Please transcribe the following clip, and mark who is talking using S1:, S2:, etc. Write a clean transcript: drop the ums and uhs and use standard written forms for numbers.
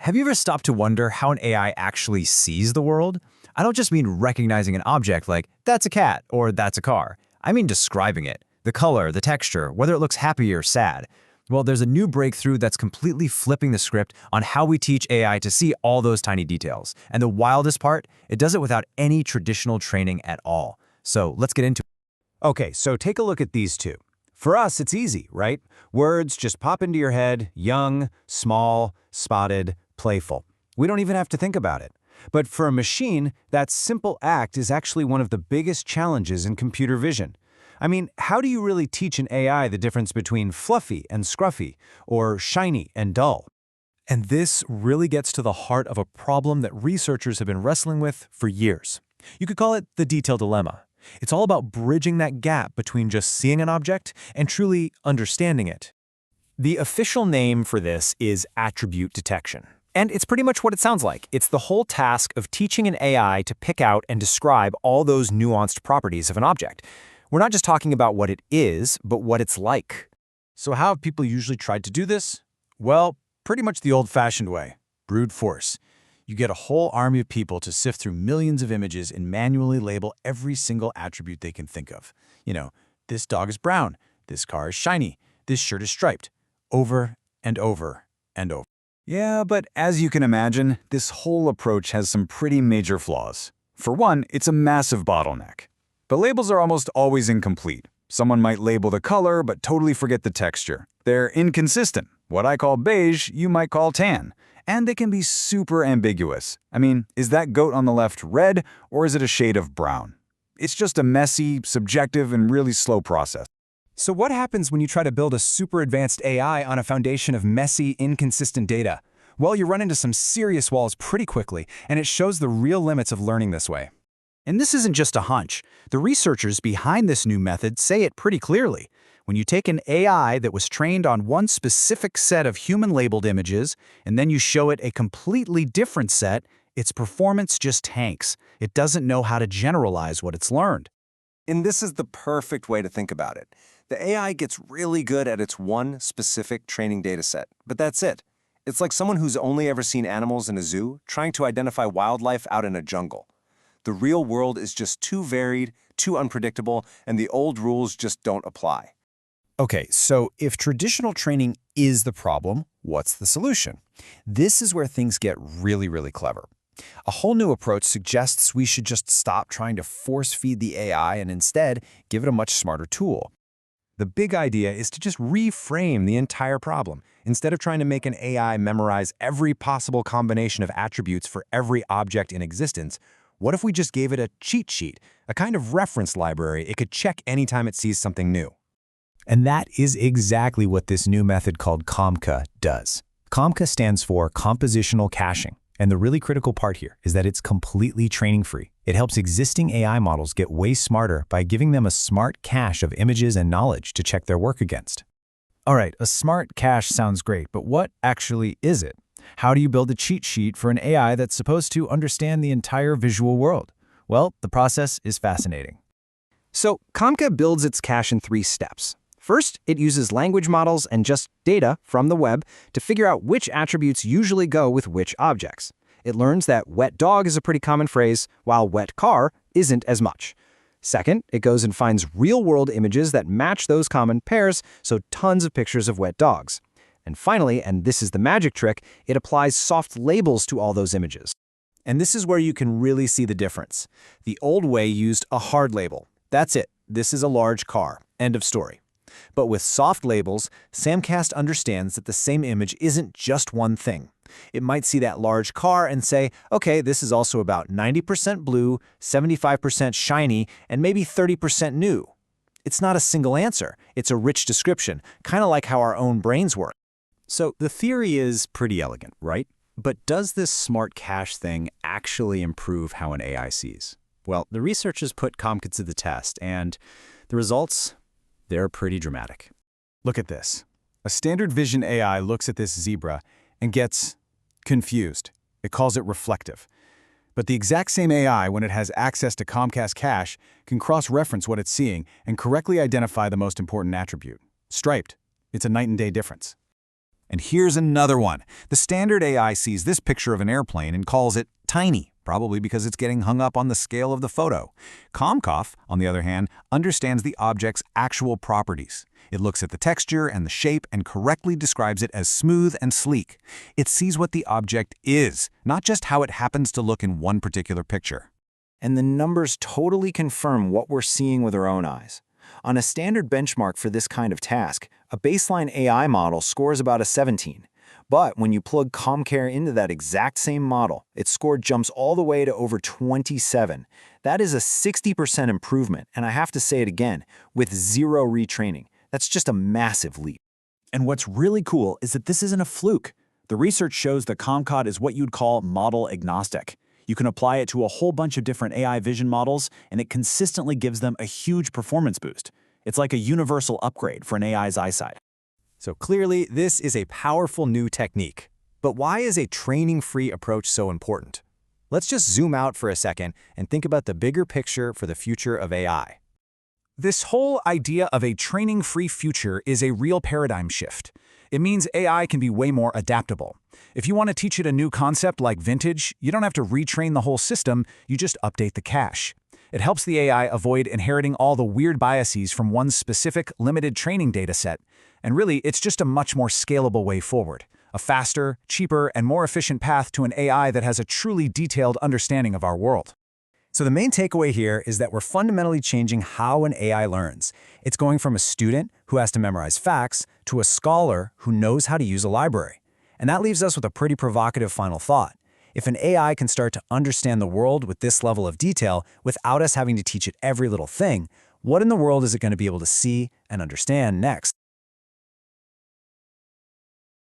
S1: Have you ever stopped to wonder how an AI actually sees the world? I don't just mean recognizing an object like, that's a cat or that's a car. I mean describing it, the color, the texture, whether it looks happy or sad. Well, there's a new breakthrough that's completely flipping the script on how we teach AI to see all those tiny details. And the wildest part, it does it without any traditional training at all. So let's get into it.
S2: Okay, so take a look at these two. For us, it's easy, right? Words just pop into your head: young, small, spotted, playful. We don't even have to think about it. But for a machine, that simple act is actually one of the biggest challenges in computer vision. I mean, how do you really teach an AI the difference between fluffy and scruffy, or shiny and dull?
S3: And this really gets to the heart of a problem that researchers have been wrestling with for years. You could call it the detail dilemma. It's all about bridging that gap between just seeing an object and truly understanding it.
S4: The official name for this is attribute detection. And it's pretty much what it sounds like. It's the whole task of teaching an AI to pick out and describe all those nuanced properties of an object. We're not just talking about what it is, but what it's like.
S2: So how have people usually tried to do this? Well, pretty much the old-fashioned way: brute force. You get a whole army of people to sift through millions of images and manually label every single attribute they can think of. You know, this dog is brown, this car is shiny, this shirt is striped. Over and over and over.
S5: Yeah, but as you can imagine, this whole approach has some pretty major flaws. For one, it's a massive bottleneck. The labels are almost always incomplete. Someone might label the color but totally forget the texture. They're inconsistent. What I call beige, you might call tan. And they can be super ambiguous. I mean, is that goat on the left red, or is it a shade of brown? It's just a messy, subjective, and really slow process.
S3: So what happens when you try to build a super advanced AI on a foundation of messy, inconsistent data? Well, you run into some serious walls pretty quickly, and it shows the real limits of learning this way.
S1: And this isn't just a hunch. The researchers behind this new method say it pretty clearly. When you take an AI that was trained on one specific set of human-labeled images, and then you show it a completely different set, its performance just tanks. It doesn't know how to generalize what it's learned.
S6: And this is the perfect way to think about it. The AI gets really good at its one specific training dataset, but that's it. It's like someone who's only ever seen animals in a zoo trying to identify wildlife out in a jungle. The real world is just too varied, too unpredictable, and the old rules just don't apply.
S1: Okay, so if traditional training is the problem, what's the solution? This is where things get really, really clever. A whole new approach suggests we should just stop trying to force-feed the AI and instead give it a much smarter tool.
S3: The big idea is to just reframe the entire problem. Instead of trying to make an AI memorize every possible combination of attributes for every object in existence, what if we just gave it a cheat sheet, a kind of reference library it could check anytime it sees something new?
S1: And that is exactly what this new method called COMCA does. COMCA stands for Compositional Caching. And the really critical part here is that it's completely training-free. It helps existing AI models get way smarter by giving them a smart cache of images and knowledge to check their work against. All right, a smart cache sounds great, but what actually is it? How do you build a cheat sheet for an AI that's supposed to understand the entire visual world? Well, the process is fascinating.
S4: So COMCA builds its cache in 3 steps. First, it uses language models and just data from the web to figure out which attributes usually go with which objects. It learns that wet dog is a pretty common phrase, while wet car isn't as much. Second, it goes and finds real-world images that match those common pairs, so tons of pictures of wet dogs. And finally, and this is the magic trick, it applies soft labels to all those images.
S2: And this is where you can really see the difference. The old way used a hard label. That's it. This is a large car. End of story. But with soft labels, Samcast understands that the same image isn't just one thing. It might see that large car and say, okay, this is also about 90% blue, 75% shiny, and maybe 30% new. It's not a single answer. It's a rich description, kind of like how our own brains work. So the theory is pretty elegant, right? But does this smart cache thing actually improve how an AI sees? Well, the researchers put COMCA to the test, and the results, they're pretty dramatic. Look at this. A standard vision AI looks at this zebra and gets confused. It calls it reflective. But the exact same AI, when it has access to COMCA's cache, can cross-reference what it's seeing and correctly identify the most important attribute. Striped. It's a night and day difference.
S5: And here's another one. The standard AI sees this picture of an airplane and calls it tiny, probably because it's getting hung up on the scale of the photo. COMCA, on the other hand, understands the object's actual properties. It looks at the texture and the shape and correctly describes it as smooth and sleek. It sees what the object is, not just how it happens to look in one particular picture.
S4: And the numbers totally confirm what we're seeing with our own eyes. On a standard benchmark for this kind of task, a baseline AI model scores about a 17. But when you plug COMCA into that exact same model, its score jumps all the way to over 27. That is a 60% improvement, and I have to say it again, with zero retraining. That's just a massive leap.
S2: And what's really cool is that this isn't a fluke. The research shows that COMCA is what you'd call model agnostic. You can apply it to a whole bunch of different AI vision models, and it consistently gives them a huge performance boost. It's like a universal upgrade for an AI's eyesight.
S1: So clearly, this is a powerful new technique. But why is a training-free approach so important? Let's just zoom out for a second and think about the bigger picture for the future of AI.
S7: This whole idea of a training-free future is a real paradigm shift. It means AI can be way more adaptable. If you want to teach it a new concept like vintage, you don't have to retrain the whole system, you just update the cache. It helps the AI avoid inheriting all the weird biases from one specific, limited training dataset. And really, it's just a much more scalable way forward. A faster, cheaper, and more efficient path to an AI that has a truly detailed understanding of our world.
S1: So the main takeaway here is that we're fundamentally changing how an AI learns. It's going from a student who has to memorize facts to a scholar who knows how to use a library. And that leaves us with a pretty provocative final thought. If an AI can start to understand the world with this level of detail without us having to teach it every little thing, what in the world is it going to be able to see and understand next?